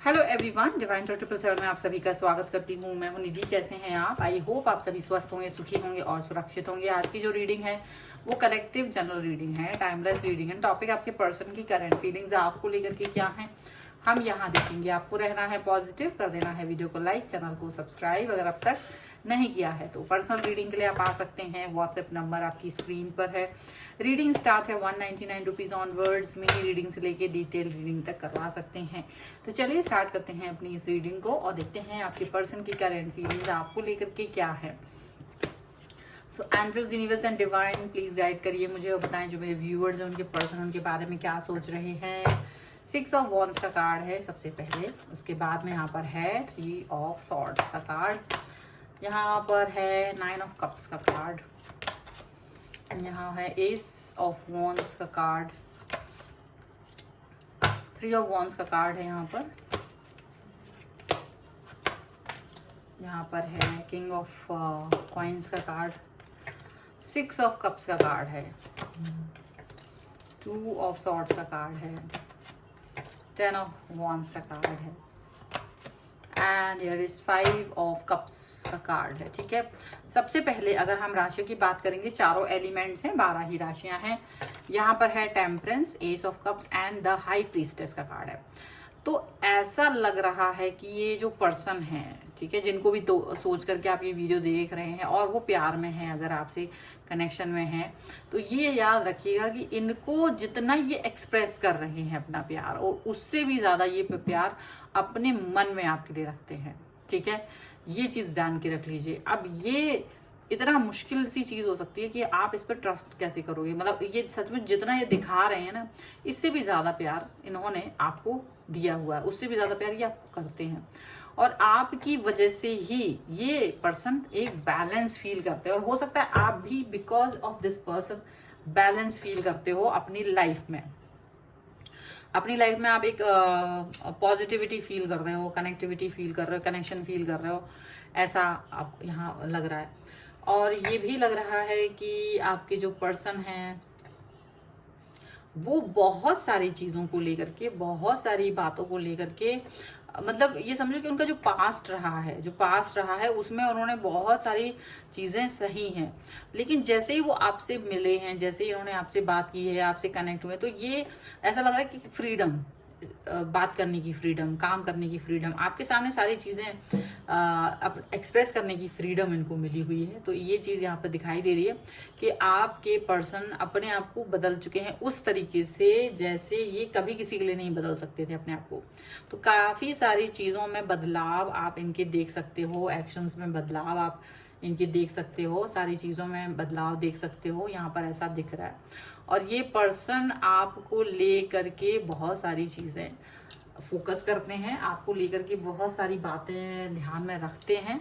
Hello everyone, divine 777 में आप सभी का स्वागत करती हूँ। मैं हूँ निधि। कैसे हैं आप? आई होप आप सभी स्वस्थ होंगे, सुखी होंगे और सुरक्षित होंगे। आज की जो रीडिंग है वो कलेक्टिव जनरल रीडिंग है, टाइमलेस रीडिंग है। टॉपिक आपके पर्सन की करंट फीलिंग्स आपको लेकर के क्या है हम यहाँ देखेंगे। आपको रहना है पॉजिटिव, कर देना है वीडियो को लाइक, चैनल को सब्सक्राइब अगर अब तक नहीं किया है तो। पर्सनल रीडिंग के लिए आप आ सकते हैं, व्हाट्सएप नंबर आपकी स्क्रीन पर है। रीडिंग स्टार्ट है 199 रुपीज ऑनवर्ड्स। मिनी रीडिंग से लेके डिटेल रीडिंग तक करवा सकते हैं। तो चलिए स्टार्ट करते हैं अपनी इस रीडिंग को और देखते हैं आपके पर्सन की करंट फीलिंग्स आपको लेकर के क्या है। So angels, universe and divine please guide करिए मुझे और बताएं जो मेरे व्यूअर्स हैं उनके पर्सन उनके बारे में क्या सोच रहे हैं। 6 ऑफ वॉन्ड्स का कार्ड है सबसे पहले, उसके बाद में यहाँ पर है 3 ऑफ सॉर्ड्स का कार्ड, यहाँ पर है 9 ऑफ कप्स का कार्ड, यहाँ है एस ऑफ वॉन्ड्स का कार्ड, 3 ऑफ वॉन्ड्स का कार्ड है यहाँ पर है किंग ऑफ कॉइन्स का कार्ड, 6 ऑफ कप्स का कार्ड है, 2 ऑफ सॉर्ड्स का कार्ड है, 10 ऑफ वॉन्ड्स का कार्ड है and here is 5 of cups का कार्ड है। ठीक है, सबसे पहले अगर हम राशियों की बात करेंगे, चारों एलिमेंट्स हैं, 12 ही राशियां हैं। यहाँ पर है temperance, S of cups and the high priestess का कार्ड है। तो ऐसा लग रहा है कि ये जो पर्सन है, ठीक है, जिनको भी सोच करके आप ये वीडियो देख रहे हैं और वो प्यार में है, अगर आपसे कनेक्शन में है, तो ये याद रखिएगा कि इनको जितना ये एक्सप्रेस कर रहे हैं अपना प्यार, और उससे भी ज्यादा ये प्यार अपने मन में आपके लिए रखते हैं। ठीक है, ये चीज जान के रख लीजिए। अब ये इतना मुश्किल सी चीज हो सकती है कि आप इस पर ट्रस्ट कैसे करोगे। मतलब ये सच में जितना ये दिखा रहे हैं ना, इससे भी ज्यादा प्यार इन्होंने आपको दिया हुआ है, उससे भी ज्यादा प्यार ये आपको करते हैं। और आपकी वजह से ही ये पर्सन एक बैलेंस फील करते हैं, और हो सकता है आप भी because of this person balance feel करते हो अपनी लाइफ में। अपनी लाइफ में आप एक पॉजिटिविटी फील कर रहे हो, कनेक्टिविटी फील कर रहे हो, कनेक्शन फील कर रहे हो, ऐसा आप यहाँ लग रहा है। और ये भी लग रहा है कि आपके जो पर्सन हैं वो बहुत सारी चीज़ों को लेकर के, बहुत सारी बातों को लेकर के, मतलब ये समझो कि उनका जो पास्ट रहा है उसमें उन्होंने बहुत सारी चीज़ें सही हैं, लेकिन जैसे ही वो आपसे मिले हैं, जैसे ही उन्होंने आपसे बात की है, आपसे कनेक्ट हुए, तो ये ऐसा लग रहा है कि फ्रीडम, बात करने की फ्रीडम, काम करने की फ्रीडम, आपके सामने सारी चीज़ें एक्सप्रेस करने की फ्रीडम इनको मिली हुई है। तो ये चीज़ यहाँ पर दिखाई दे रही है कि आपके पर्सन अपने आप को बदल चुके हैं उस तरीके से जैसे ये कभी किसी के लिए नहीं बदल सकते थे अपने आप को। तो काफ़ी सारी चीज़ों में बदलाव आप इनके देख सकते हो, एक्शंस में बदलाव आप इनके देख सकते हो, सारी चीज़ों में बदलाव देख सकते हो, यहाँ पर ऐसा दिख रहा है। और ये पर्सन आपको ले करके बहुत सारी चीज़ें फोकस करते हैं, आपको लेकर के बहुत सारी बातें ध्यान में रखते हैं।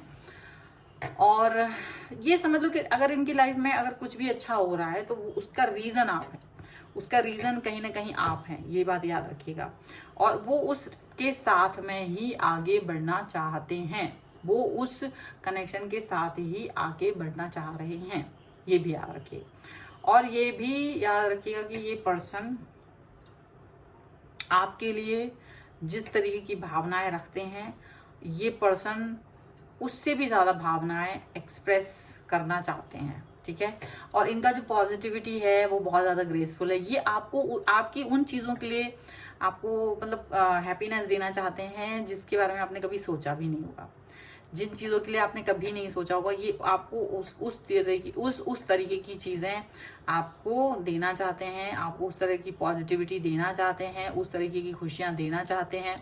और ये समझ लो कि अगर इनकी लाइफ में अगर कुछ भी अच्छा हो रहा है तो उसका रीज़न आप है, उसका रीज़न कहीं ना कहीं आप हैं, ये बात याद रखिएगा। और वो उसके साथ में ही आगे बढ़ना चाहते हैं, वो उस कनेक्शन के साथ ही आगे बढ़ना चाह रहे हैं, ये भी याद रखिए। और ये भी याद रखिएगा कि ये पर्सन आपके लिए जिस तरीके की भावनाएं रखते हैं, ये पर्सन उससे भी ज़्यादा भावनाएं एक्सप्रेस करना चाहते हैं। ठीक है, और इनका जो पॉजिटिविटी है वो बहुत ज़्यादा ग्रेसफुल है। ये आपको आपकी उन चीज़ों के लिए आपको मतलब हैप्पीनेस देना चाहते हैं जिसके बारे में आपने कभी सोचा भी नहीं होगा, जिन चीज़ों के लिए आपने कभी नहीं सोचा होगा, ये आपको उस तरीके की चीज़ें आपको देना चाहते हैं, आपको उस तरह की पॉजिटिविटी देना चाहते हैं, उस तरीके की खुशियाँ देना चाहते हैं।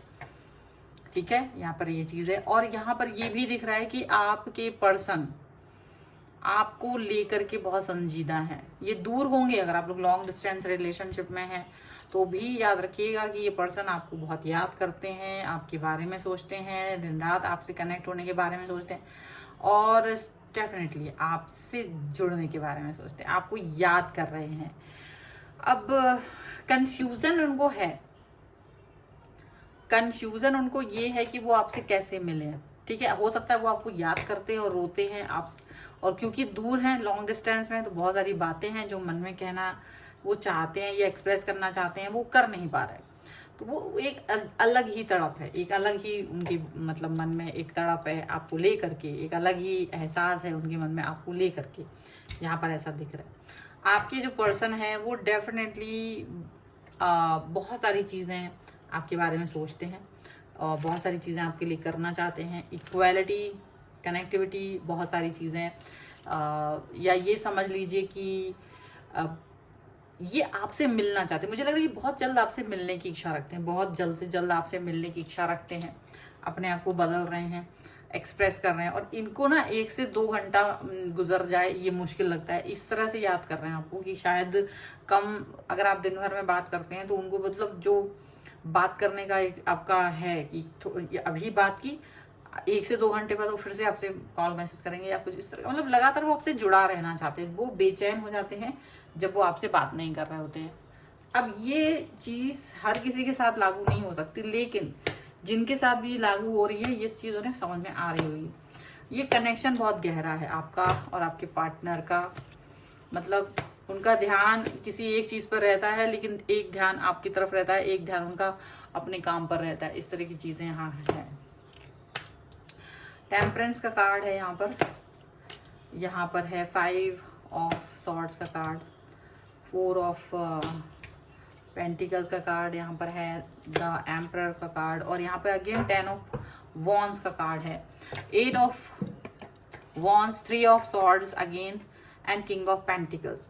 ठीक है, यहाँ पर ये चीज़ है। और यहाँ पर ये भी दिख रहा है कि आपके पर्सन आपको लेकर के बहुत संजीदा है। ये दूर होंगे, अगर आप लोग लॉन्ग डिस्टेंस रिलेशनशिप में हैं तो भी याद रखिएगा कि ये पर्सन आपको बहुत याद करते हैं, आपके बारे में सोचते हैं, दिन रात आपसे कनेक्ट होने के बारे में सोचते हैं, और डेफिनेटली आपसे जुड़ने के बारे में सोचते हैं, आपको याद कर रहे हैं। अब कंफ्यूजन उनको है, कंफ्यूजन उनको ये है कि वो आपसे कैसे मिले। ठीक है, हो सकता है वो आपको याद करते हैं और रोते हैं आप, और क्योंकि दूर हैं, लॉन्ग डिस्टेंस में, तो बहुत सारी बातें हैं जो मन में कहना वो चाहते हैं, ये एक्सप्रेस करना चाहते हैं, वो कर नहीं पा रहे। तो वो एक अलग ही तड़प है, एक अलग ही उनके मतलब मन में एक तड़प है आपको ले करके, एक अलग ही एहसास है उनके मन में आपको ले करके, यहाँ पर ऐसा दिख रहा है। आपके जो पर्सन है वो डेफिनेटली बहुत सारी चीज़ें आपके बारे में सोचते हैं और बहुत सारी चीज़ें आपके लिए करना चाहते हैं। इक्वालिटी, कनेक्टिविटी, बहुत सारी चीज़ें, या ये समझ लीजिए कि ये आपसे मिलना चाहते हैं। मुझे लग रहा है ये बहुत जल्द आपसे मिलने की इच्छा रखते हैं, बहुत जल्द से जल्द आपसे मिलने की इच्छा रखते हैं, अपने आप को बदल रहे हैं, एक्सप्रेस कर रहे हैं। और इनको ना 1 से 2 घंटा गुजर जाए ये मुश्किल लगता है, इस तरह से याद कर रहे हैं आपको कि शायद कम, अगर आप दिन भर में बात करते हैं तो उनको मतलब जो बात करने का एक आपका है कि अभी बात की 1 से 2 घंटे बाद वो फिर से आपसे कॉल मैसेज करेंगे या कुछ इस तरह, मतलब लगातार वो आपसे जुड़ा रहना चाहते हैं। वो बेचैन हो जाते हैं जब वो आपसे बात नहीं कर रहे होते हैं। अब ये चीज़ हर किसी के साथ लागू नहीं हो सकती, लेकिन जिनके साथ भी लागू हो रही है ये चीज़ उन्हें समझ में आ रही होगी। ये कनेक्शन बहुत गहरा है आपका और आपके पार्टनर का, मतलब उनका ध्यान किसी एक चीज़ पर रहता है, लेकिन एक ध्यान आपकी तरफ रहता है, एक ध्यान उनका अपने काम पर रहता है। इस तरह की चीज़ें यहाँ है। टेम्परेंस का कार्ड है यहाँ पर है 5 ऑफ सॉर्ड्स का कार्ड, 4 ऑफ पेंटिकल्स का कार्ड यहाँ पर है, द एम्परर का कार्ड, और यहाँ पर अगेन 10 ऑफ वॉन्ड्स का कार्ड है, 8 of wands, 3 of swords again, and king of pentacles.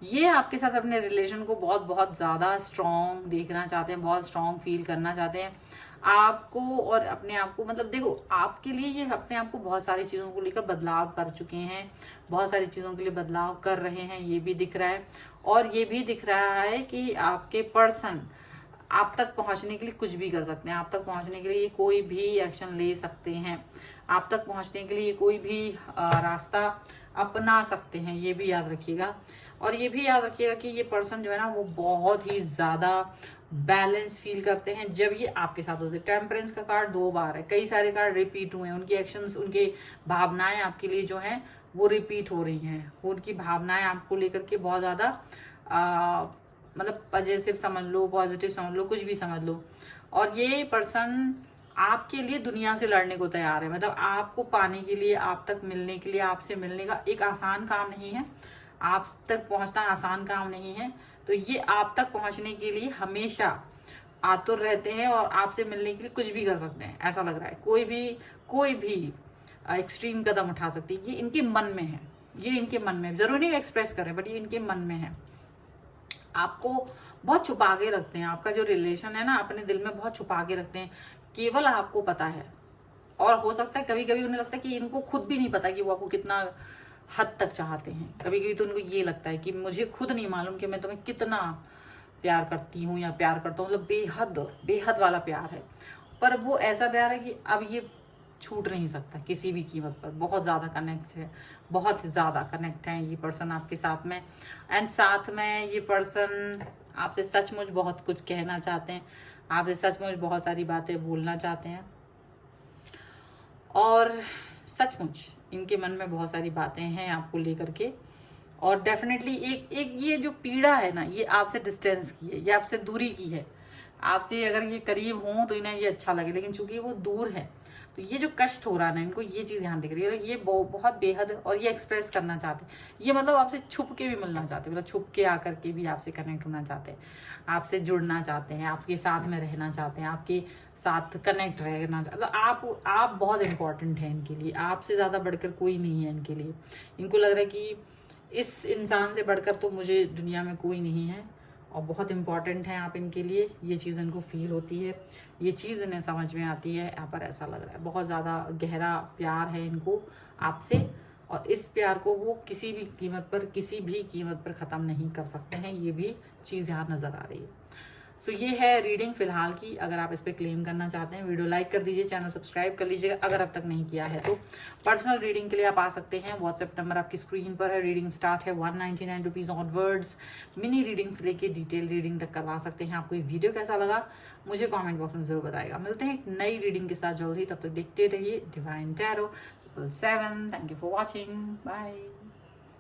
ये आपके साथ अपने रिलेशन को बहुत बहुत ज़्यादा स्ट्रॉन्ग देखना चाहते हैं, बहुत स्ट्रॉन्ग फील करना चाहते हैं आपको और अपने आप को। मतलब देखो, आपके लिए ये अपने आप को बहुत सारी चीज़ों को लेकर बदलाव कर चुके हैं, बहुत सारी चीज़ों के लिए बदलाव कर रहे हैं, ये भी दिख रहा है। और ये भी दिख रहा है कि आपके पर्सन आप तक पहुंचने के लिए कुछ भी कर सकते हैं, आप तक पहुंचने के लिए कोई भी एक्शन ले सकते हैं, आप तक पहुंचने के लिए कोई भी रास्ता अपना सकते हैं, ये भी याद रखिएगा। और ये भी याद रखिएगा कि ये पर्सन जो है ना वो बहुत ही ज़्यादा बैलेंस फील करते हैं जब ये आपके साथ होते हैं। टेम्परेंस का कार्ड 2 बार है, कई सारे कार्ड रिपीट हुए हैं, उनकी एक्शंस, उनके भावनाएं आपके लिए जो हैं वो रिपीट हो रही हैं। उनकी भावनाएं आपको लेकर के बहुत ज़्यादा मतलब पॉजिटिव समझ लो, पॉजिटिव समझ लो, कुछ भी समझ लो। और ये पर्सन आपके लिए दुनिया से लड़ने को तैयार है, मतलब आपको पाने के लिए, आप तक मिलने के लिए, आपसे मिलने का एक आसान काम नहीं है, आप तक पहुंचना आसान काम नहीं है। तो ये आप तक पहुंचने के लिए हमेशा आतुर रहते हैं और आपसे मिलने के लिए कुछ भी कर सकते हैं, ऐसा लग रहा है। कोई भी एक्सट्रीम कदम उठा सकती है, ये इनके मन में है, ये इनके मन में, जरूरी नहीं एक्सप्रेस करें बट ये इनके मन में है। आपको बहुत छुपा के रखते हैं, आपका जो रिलेशन है ना अपने दिल में बहुत छुपा के रखते हैं, केवल आपको पता है। और हो सकता है कभी कभी उन्हें लगता है कि इनको खुद भी नहीं पता कि वो आपको कितना हद तक चाहते हैं। कभी कभी तो उनको ये लगता है कि मुझे खुद नहीं मालूम कि मैं तुम्हें कितना प्यार करती हूँ या प्यार करता हूँ, मतलब बेहद वाला प्यार है। पर वो ऐसा प्यार है कि अब ये छूट नहीं सकता किसी भी कीमत पर। बहुत ज़्यादा कनेक्ट है, बहुत ज़्यादा कनेक्ट है ये पर्सन आपके साथ में। एंड साथ में ये पर्सन आपसे सचमुच बहुत कुछ कहना चाहते हैं, आपसे सचमुच बहुत सारी बातें बोलना चाहते हैं, और सचमुच इनके मन में बहुत सारी बातें हैं आपको लेकर के। और डेफिनेटली एक ये जो पीड़ा है ना, ये आपसे डिस्टेंस की है, ये आपसे दूरी की है। आपसे अगर ये करीब हों तो इन्हें ये अच्छा लगे, लेकिन चूंकि वो दूर है तो ये जो कष्ट हो रहा है ना इनको, ये चीज़ ध्यान दिख रही है। ये बहुत बेहद, और ये एक्सप्रेस करना चाहते हैं, ये मतलब आपसे छुप के भी मिलना चाहते हैं, मतलब छुप के आकर के भी आपसे कनेक्ट होना चाहते हैं, आपसे जुड़ना चाहते हैं, आपके साथ में रहना चाहते हैं, आपके साथ कनेक्ट रहना चाहते हैं। मतलब आप बहुत इंपॉर्टेंट हैं इनके लिए, आपसे ज़्यादा बढ़कर कोई नहीं है इनके लिए। इनको लग रहा है कि इस इंसान से बढ़कर तो मुझे दुनिया में कोई नहीं है, और बहुत इंपॉर्टेंट है आप इनके लिए। ये चीज़ इनको फील होती है, ये चीज़ इन्हें समझ में आती है। यहाँ पर ऐसा लग रहा है बहुत ज़्यादा गहरा प्यार है इनको आपसे, और इस प्यार को वो किसी भी कीमत पर ख़त्म नहीं कर सकते हैं। ये भी चीज़ यहाँ नज़र आ रही है। सो ये है रीडिंग फिलहाल की। अगर आप इस पर क्लेम करना चाहते हैं, वीडियो लाइक कर दीजिए, चैनल सब्सक्राइब कर लीजिएगा अगर अब तक नहीं किया है तो। पर्सनल रीडिंग के लिए आप आ सकते हैं, व्हाट्सएप नंबर आपकी स्क्रीन पर है। रीडिंग स्टार्ट है 199 रुपीज़ ऑनवर्ड्स। मिनी रीडिंग से लेके डिटेल रीडिंग तक करवा सकते हैं। आपको ये वीडियो कैसा लगा मुझे कॉमेंट बॉक्स में जरूर बताएगा। मिलते हैं एक नई रीडिंग के साथ जल्द ही, तब तक देखते रहिए divine tarot 7। Thank you for watching, bye.